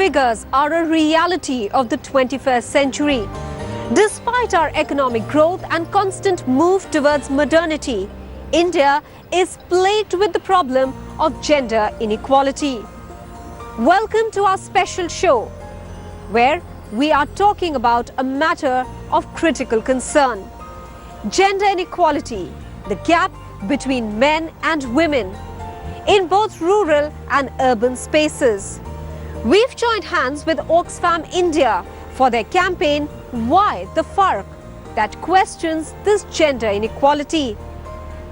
figures are a reality of the 21st century. Despite our economic growth and constant move towards modernity, India is plagued with the problem of gender inequality. Welcome to our special show, where we are talking about a matter of critical concern. Gender inequality, the gap between men and women in both rural and urban spaces. We've joined hands with Oxfam India for their campaign, Why the Fark, that questions this gender inequality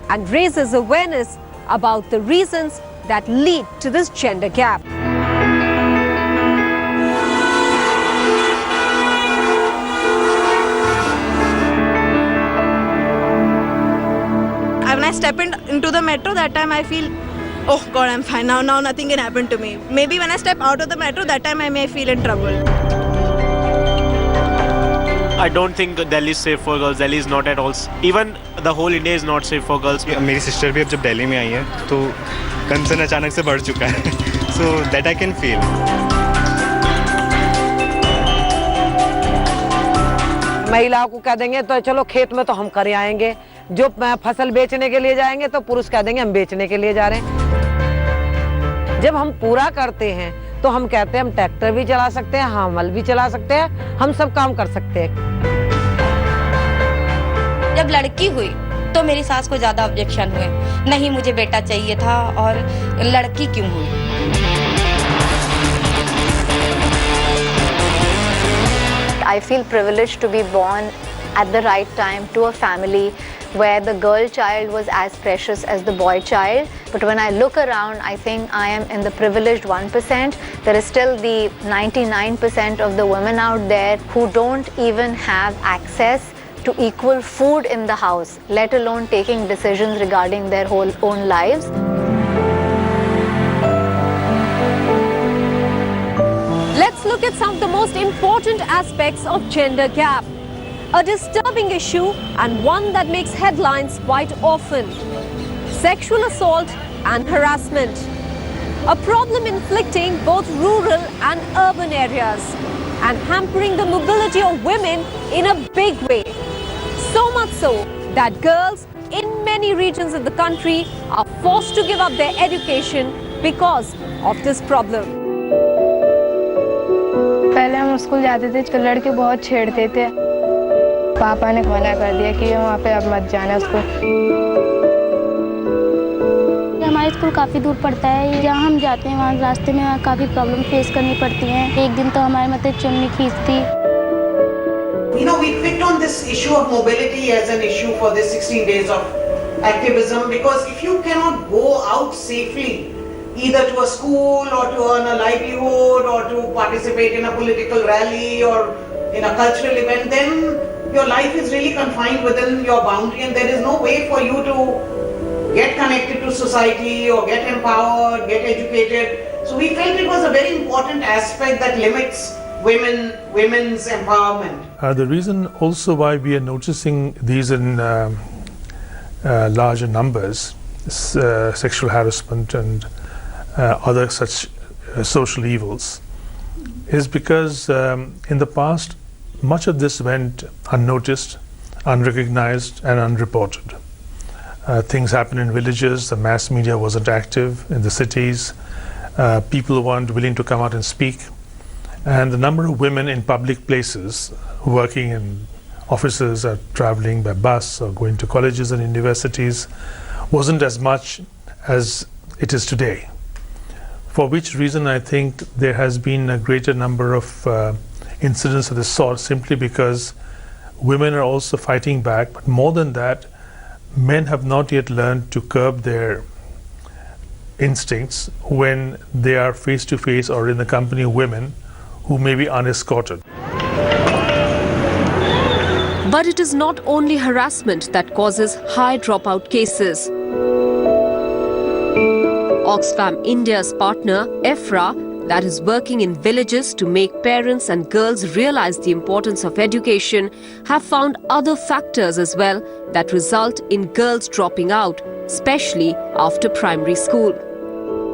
and raises awareness about the reasons that lead to this gender gap. When I step into the metro, that time I feel, oh God, I'm fine. Now nothing can happen to me. Maybe when I step out of the metro, that time I may feel in trouble. I don't think Delhi is safe for girls. Delhi is not at all. Even the whole India is not safe for girls. मेरी sister भी अब जब दिल्ली में आई है तो concern अचानक से बढ़ चुका है. So that I can feel. महिलाओं को कह देंगे तो चलो खेत में तो हम कर आएंगे, जो फसल बेचने के लिए जाएंगे तो पुरुष कह देंगे हम बेचने के लिए जा रहे हैं. जब हम पूरा करते हैं तो हम कहते हैं हम ट्रैक्टर भी चला सकते हैं, हमल भी चला सकते हैं, हम सब काम कर सकते हैं. जब लड़की हुई तो मेरी सास को ज्यादा ऑब्जेक्शन हुए, नहीं मुझे बेटा चाहिए था और लड़की क्यों हुई. I feel privileged to be born at the right time to a family where the girl child was as precious as the boy child. But when I look around, I think I am in the privileged 1%. There is still the 99% of the women out there who don't even have access to equal food in the house, let alone taking decisions regarding their whole own lives. Let's look at some of the most important aspects of gender gap. A disturbing issue and one that makes headlines quite often. Sexual assault and harassment. A problem inflicting both rural and urban areas and hampering the mobility of women in a big way. So much so that girls in many regions of the country are forced to give up their education because of this problem. पहले हम school जाते थे तो लड़के बहुत छेड़ते थे. पापा ने मना कर दिया कि वहाँ पे अब मत जाना स्कूल. हमारा स्कूल काफ़ी दूर पड़ता है. जहाँ हम जाते हैं वहाँ रास्ते में काफ़ी प्रॉब्लम फेस करनी पड़ती हैं. एक दिन तो हमारे मतलब चुन्नी खींचती. You know, we picked on this issue of mobility as an issue for this 16 days of activism because if you cannot go out safely, either to a school or to earn a livelihood or to participate in a political rally or in a cultural event, then your life is really confined within your boundary and there is no way for you to get connected to society or get empowered, get educated. So we felt it was a very important aspect that limits women's empowerment. The reason also why we are noticing these in larger numbers, sexual harassment and other such social evils, is because in the past much of this went unnoticed, unrecognized and unreported. Things happen in villages, the mass media wasn't active in the cities, people weren't willing to come out and speak, and the number of women in public places working in offices or traveling by bus or going to colleges and universities wasn't as much as it is today. For which reason I think there has been a greater number of incidents of this sort simply because women are also fighting back, but more than that, men have not yet learned to curb their instincts when they are face to face or in the company of women who may be unescorted. But it is not only harassment that causes high dropout cases. Oxfam India's partner, EFRA, that is working in villages to make parents and girls realize the importance of education, have found other factors as well that result in girls dropping out, especially after primary school.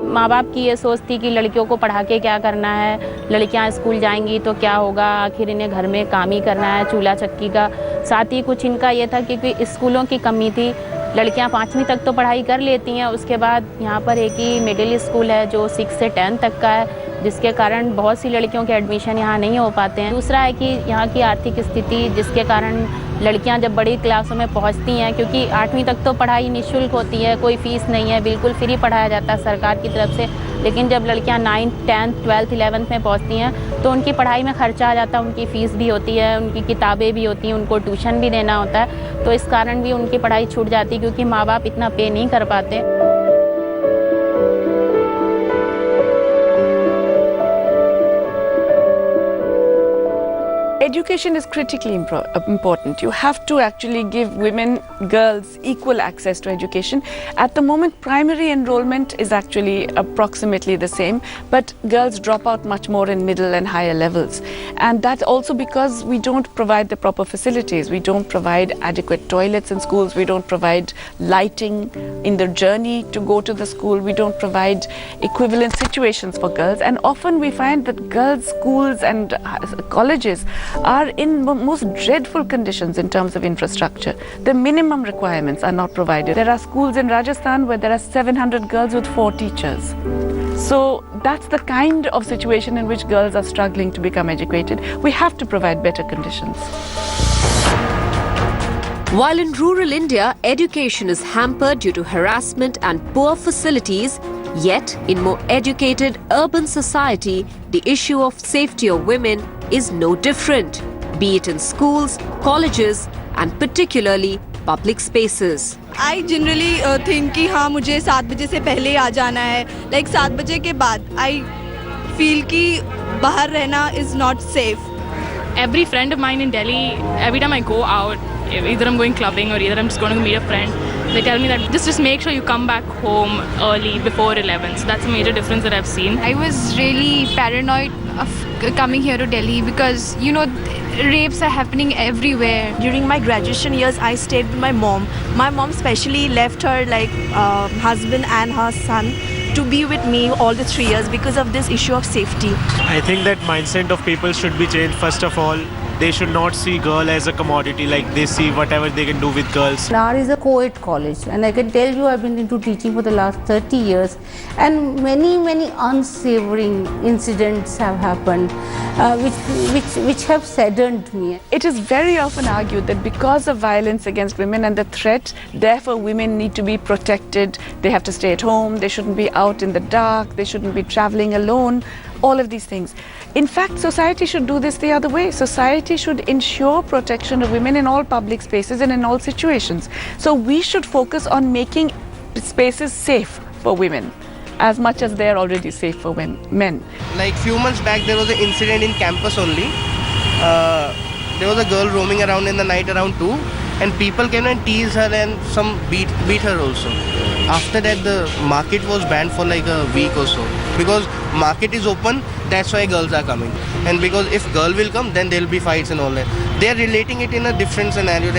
माँ बाप की ये सोच थी कि लड़कियों को पढ़ा के क्या करना है, लड़कियां स्कूल जाएंगी तो क्या होगा, आखिर इन्हें घर में काम ही करना है, चूल्हा चक्की का। साथ ही कुछ इनका ये था क्योंकि स्कूलों की कमी थी, लड़कियां 5वीं तक तो पढ़ाई कर लेती हैं, उसके बाद यहाँ पर एक ही मिडिल स्कूल है जो 6 से 10 तक का है, जिसके कारण बहुत सी लड़कियों के एडमिशन यहाँ नहीं हो पाते हैं। दूसरा है कि यहाँ की आर्थिक स्थिति, जिसके कारण लड़कियां जब बड़ी क्लासों में पहुँचती हैं, क्योंकि 8वीं तक तो पढ़ाई निःशुल्क होती है, कोई फीस नहीं है, बिल्कुल फ्री पढ़ाया जाता है सरकार की तरफ से, लेकिन जब लड़कियां 9th, 10th, 12th, 11th में पहुँचती हैं तो उनकी पढ़ाई में खर्चा आ जाता है, उनकी फ़ीस भी होती है, उनकी किताबें भी होती हैं, उनको ट्यूशन भी देना होता है, तो इस कारण भी उनकी पढ़ाई छूट जाती है क्योंकि माँ बाप इतना पे नहीं कर पाते। Education is critically important. You have to actually give women, girls equal access to education. At the moment, primary enrollment is actually approximately the same, but girls drop out much more in middle and higher levels. And that's also because we don't provide the proper facilities. We don't provide adequate toilets in schools. We don't provide lighting in their journey to go to the school. We don't provide equivalent situations for girls. And often we find that girls' schools and colleges are in most dreadful conditions in terms of infrastructure. The minimum requirements are not provided. There are schools in Rajasthan where there are 700 girls with 4 teachers. So that's the kind of situation in which girls are struggling to become educated. We have to provide better conditions. While in rural India, education is hampered due to harassment and poor facilities, yet in more educated urban society, the issue of safety of women is no different, be it in schools, colleges and particularly public spaces. I generally think कि हाँ मुझे 7 बजे से पहले आ जाना है, like 7 बजे के बाद I feel कि बाहर रहना is not safe. Every friend of mine in Delhi, every time I go out, either I'm going clubbing or either I'm just going to meet a friend, they tell me that just make sure you come back home early before 11. So that's a major difference that I've seen. I was really paranoid of coming here to Delhi because, you know, rapes are happening everywhere. During my graduation years, I stayed with my mom. My mom specially left her husband and her son to be with me all the 3 years because of this issue of safety. I think that mindset of people should be changed. First of all, they should not see girl as a commodity, like they see whatever they can do with girls. NAR is a co-ed college, and I can tell you I've been into teaching for the last 30 years, and many unsavoring incidents have happened, which have saddened me. It is very often argued that because of violence against women and the threat, therefore women need to be protected. They have to stay at home, they shouldn't be out in the dark, they shouldn't be traveling alone, all of these things. In fact, society should do this the other way. Society should ensure protection of women in all public spaces and in all situations. So we should focus on making spaces safe for women as much as they are already safe for men. Like few months back, there was an incident in campus only. There was a girl roaming around in the night around 2, and people came and teased her and some beat her also. After that, the market was banned for like a week or so, because market is open, that's why girls are coming. And because if girl will come, then there will be fights and all that. They are relating it in a different scenario.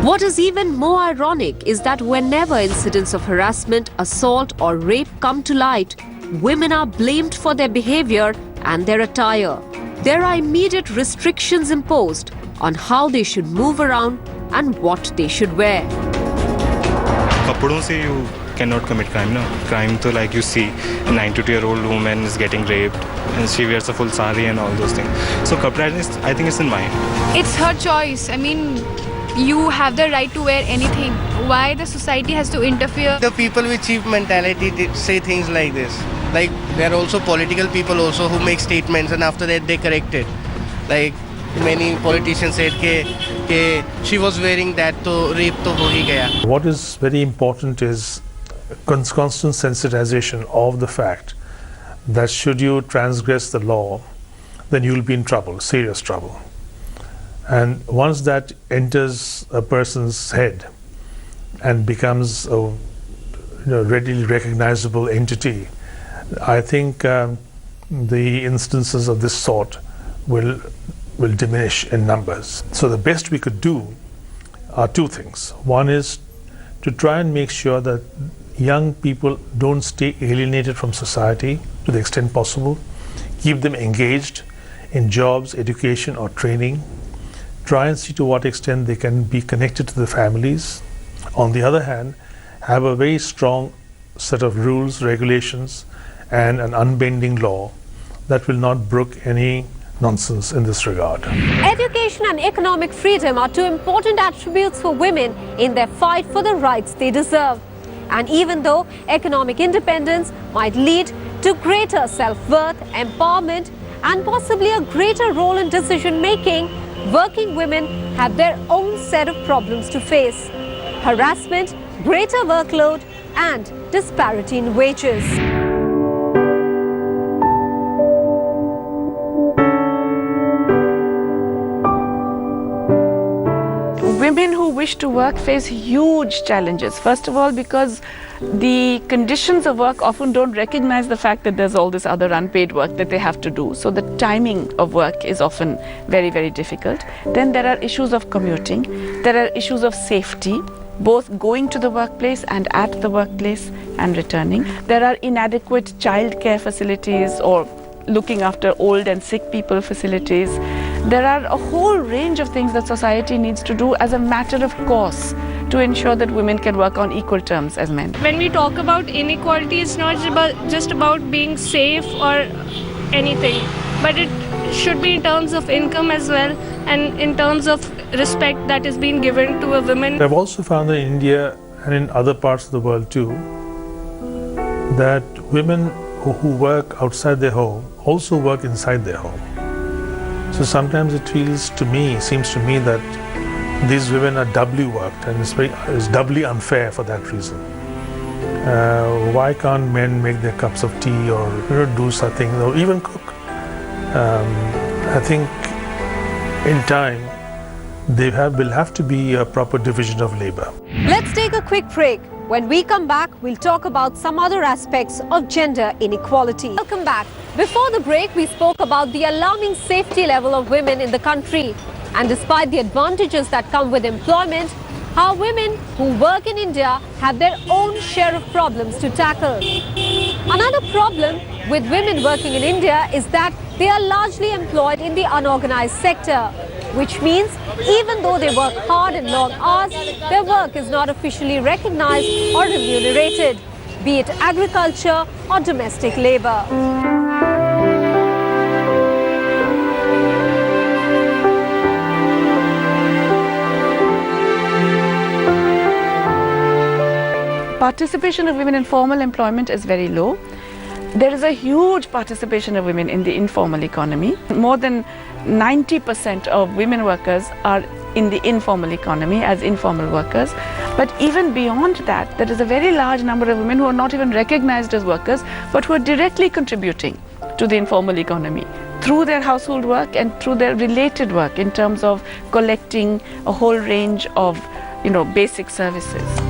What is even more ironic is that whenever incidents of harassment, assault or rape come to light, women are blamed for their behavior and their attire. There are immediate restrictions imposed on how they should move around and what they should wear. कपड़ों से you cannot commit crime, no? Crime to like you see a 92-year-old woman is getting raped and she wears a full sari and all those things. So kapda, I think it's in mind. It's her choice. I mean, you have the right to wear anything. Why the society has to interfere? The people with cheap mentality say things like this. Like there are also political people also who make statements and after that they correct it. Like many politicians said ke she was wearing that, to rape to ho hi gaya. What is very important is constant sensitization of the fact that should you transgress the law, then you will be in trouble, serious trouble. And once that enters a person's head and becomes a readily recognizable entity, I think the instances of this sort will diminish in numbers. So the best we could do are 2 things. One is to try and make sure that young people don't stay alienated from society to the extent possible. Keep them engaged in jobs, education or training. Try and see to what extent they can be connected to the families. On the other hand, have a very strong set of rules, regulations and an unbending law that will not brook any nonsense in this regard. Education and economic freedom are two important attributes for women in their fight for the rights they deserve. And even though economic independence might lead to greater self-worth, empowerment and possibly a greater role in decision-making, working women have their own set of problems to face: harassment, greater workload and disparity in wages. Women who wish to work face huge challenges. First of all, because the conditions of work often don't recognize the fact that there's all this other unpaid work that they have to do. So the timing of work is often very, very difficult. Then there are issues of commuting. There are issues of safety, both going to the workplace and at the workplace and returning. There are inadequate childcare facilities or looking after old and sick people facilities. There are a whole range of things that society needs to do as a matter of course to ensure that women can work on equal terms as men. When we talk about inequality, it's not just about being safe or anything, but it should be in terms of income as well and in terms of respect that is being given to a woman. I've also found in India and in other parts of the world too that women who work outside their home also work inside their home. So sometimes it seems to me that these women are doubly worked, and it's doubly unfair for that reason. Why can't men make their cups of tea or do something or even cook? I think in time will have to be a proper division of labor. Let's take a quick break. When we come back, we'll talk about some other aspects of gender inequality. Welcome back. Before the break, we spoke about the alarming safety level of women in the country. And despite the advantages that come with employment, how women who work in India have their own share of problems to tackle. Another problem with women working in India is that they are largely employed in the unorganized sector, which means even though they work hard and long hours, their work is not officially recognized or remunerated, be it agriculture or domestic labor. Participation of women in formal employment is very low. There is a huge participation of women in the informal economy. More than 90% of women workers are in the informal economy as informal workers. But even beyond that, there is a very large number of women who are not even recognized as workers, but who are directly contributing to the informal economy through their household work and through their related work in terms of collecting a whole range of, basic services.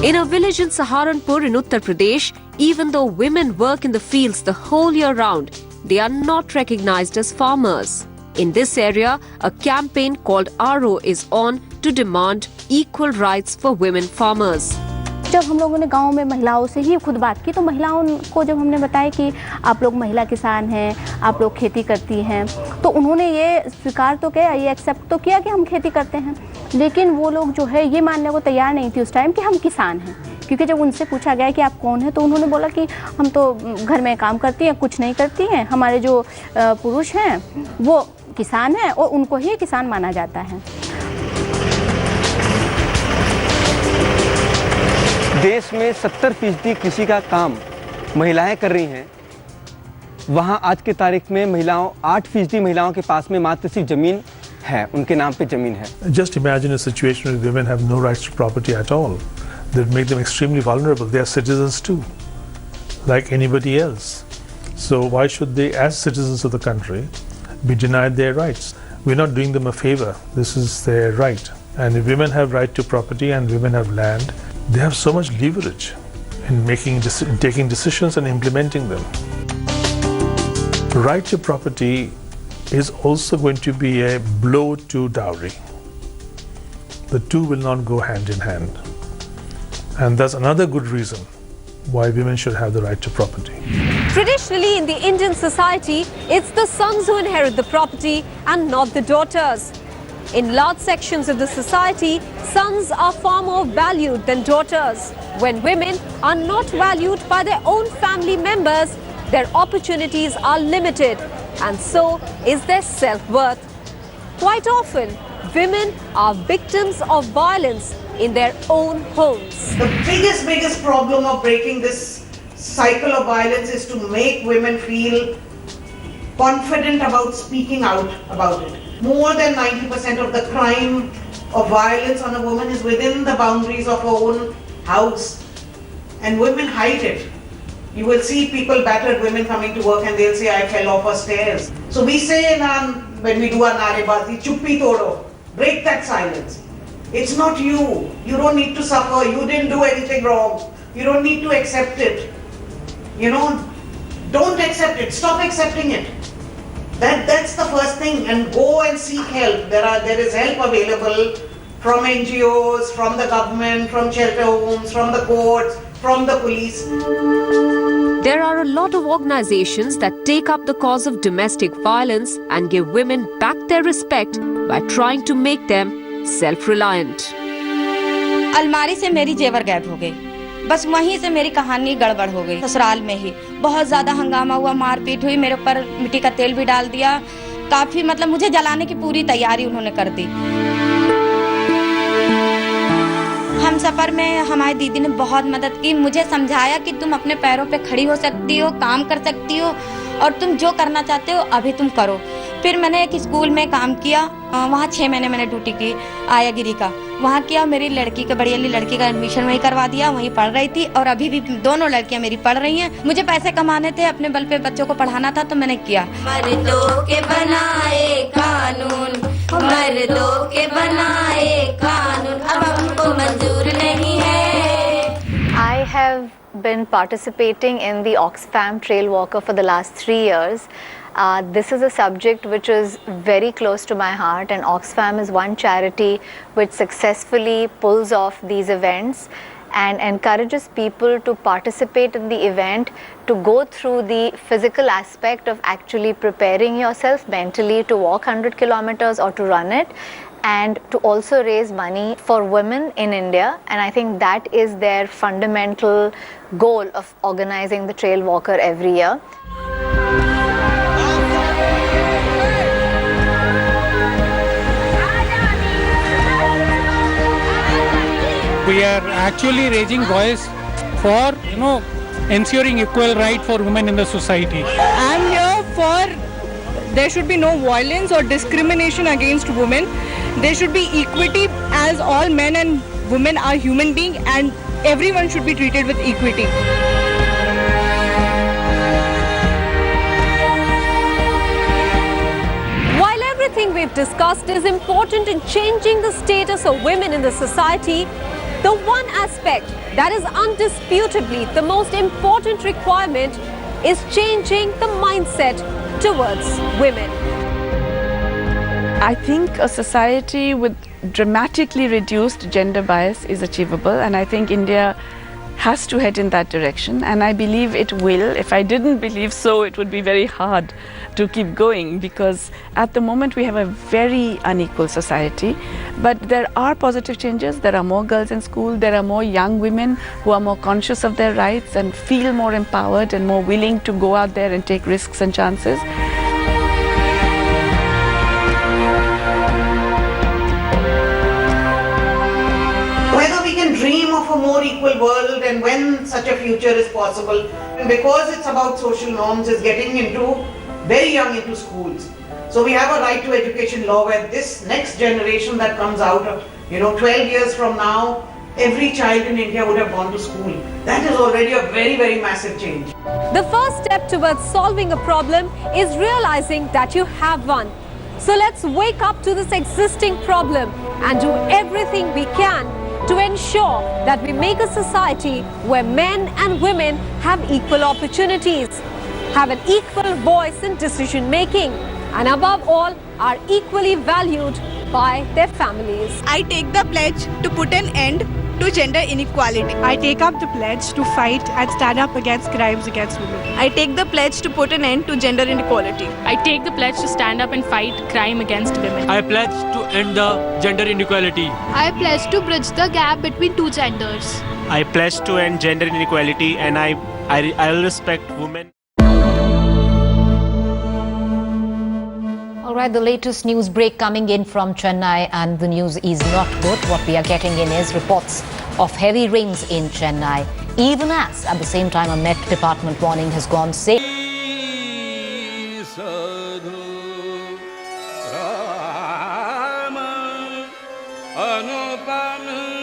In a village in Saharanpur in Uttar Pradesh, even though women work in the fields the whole year round, they are not recognized as farmers. In this area, a campaign called RO is on to demand equal rights for women farmers. जब हम लोगों ने गांव में महिलाओं से ही खुद बात की तो महिलाओं को जब हमने बताया कि आप लोग महिला किसान हैं, आप लोग खेती करती हैं, तो उन्होंने ये स्वीकार तो किया, ये एक्सेप्ट तो किया कि हम खेती करते हैं, लेकिन वो लोग जो है ये मानने को तैयार नहीं थी उस टाइम कि हम किसान हैं, क्योंकि जब उनसे पूछा गया कि आप कौन हैं तो उन्होंने बोला कि हम तो घर में काम करती हैं, कुछ नहीं करती हैं, हमारे जो पुरुष हैं वो किसान हैं और उनको ही किसान माना जाता है। देश में 70% कृषि का काम महिलाएं कर रही हैं, वहां आज के तारीख में 8% महिलाओं के पास में मात्र सिर्फ जमीन है, उनके नाम पे जमीन है। Just imagine a situation where women have no rights to property at all. That make them extremely vulnerable. They are citizens too, like anybody else. So why should they, as citizens of the country, be denied their rights? We're not doing them a favor. This is their right. And if women have right to property and women have land, they have so much leverage in taking decisions and implementing them. Right to property is also going to be a blow to dowry. The two will not go hand in hand. And that's another good reason why women should have the right to property. Traditionally, in the Indian society, it's the sons who inherit the property and not the daughters. In large sections of the society, sons are far more valued than daughters. When women are not valued by their own family members, their opportunities are limited, and so is their self-worth. Quite often, women are victims of violence in their own homes. The biggest problem of breaking this cycle of violence is to make women feel confident about speaking out about it. More than 90% of the crime of violence on a woman is within the boundaries of her own house, and women hide it. You will see people, battered women coming to work, and they'll say, I fell off a stairs. So we say when we do our narebazi, chuppi todo, break that silence. It's not you. You don't need to suffer. You didn't do anything wrong. You don't need to accept it. Don't accept it. Stop accepting it. That's the first thing, and go and seek help. There is help available from NGOs, from the government, from shelter homes, from the courts, from the police. There are a lot of organizations that take up the cause of domestic violence and give women back their respect by trying to make them self-reliant. अलमारी से मेरी जेवर गायब हो गई, बस वहीं से मेरी कहानी गड़बड़ हो गई। ससुराल में ही बहुत ज्यादा हंगामा हुआ, मारपीट हुई, मेरे ऊपर मिट्टी का तेल भी डाल दिया, काफी मतलब मुझे जलाने की पूरी तैयारी उन्होंने कर दी। हम सफर में हमारी दीदी ने बहुत मदद की, मुझे समझाया कि तुम अपने पैरों पे खड़ी हो सकती हो, काम कर सकती हो, और तुम जो करना चाहते हो अभी तुम करो। फिर मैंने एक स्कूल में काम किया, वहाँ 6 महीने मैंने ड्यूटी की आयागिरी का, वहाँ किया। मेरी लड़की का, बड़ी वाली लड़की का एडमिशन वहीं करवा दिया, वहीं पढ़ रही थी, और अभी भी दोनों लड़कियां मेरी पढ़ रही हैं। मुझे पैसे कमाने थे, अपने बल पे बच्चों को पढ़ाना था, तो मैंने किया। मर्दों के बनाए कानून, मर्दों के बनाए कानून अब हमको मंजूर नहीं है। I have been participating in the Oxfam Trail Walker for the last 3 years. This is a subject which is very close to my heart, and Oxfam is one charity which successfully pulls off these events and encourages people to participate in the event, to go through the physical aspect of actually preparing yourself mentally to walk 100 kilometers or to run it, and to also raise money for women in India. And I think that is their fundamental goal of organizing the Trail Walker every year. We are actually raising voice for, ensuring equal right for women in the society. I'm here for there should be no violence or discrimination against women. There should be equity, as all men and women are human beings, and everyone should be treated with equity. While everything we've discussed is important in changing the status of women in the society, the one aspect that is undisputably the most important requirement is changing the mindset towards women. I think a society with dramatically reduced gender bias is achievable, and I think India has to head in that direction, and I believe it will. If I didn't believe so, it would be very hard to keep going, because at the moment we have a very unequal society. But there are positive changes. There are more girls in school, there are more young women who are more conscious of their rights and feel more empowered and more willing to go out there and take risks and chances. Whether we can dream of a more equal world and when such a future is possible, and because it's about social norms, is getting into very young into schools. So we have a right to education law where this next generation that comes out of 12 years from now, every child in India would have gone to school. That is already a very, very massive change. The first step towards solving a problem is realizing that you have one. So let's wake up to this existing problem and do everything we can to ensure that we make a society where men and women have equal opportunities, have an equal voice in decision making, and above all, are equally valued by their families. I take the pledge to put an end to gender inequality. I take up the pledge to fight and stand up against crimes against women. I take the pledge to put an end to gender inequality. I take the pledge to stand up and fight crime against women. I pledge to end the gender inequality. I pledge to bridge the gap between two genders. I pledge to end gender inequality, and I will respect women. All right, the latest news break coming in from Chennai, and the news is not good. What we are getting in is reports of heavy rains in Chennai, even as at the same time a Met Department warning has gone safe. Anupam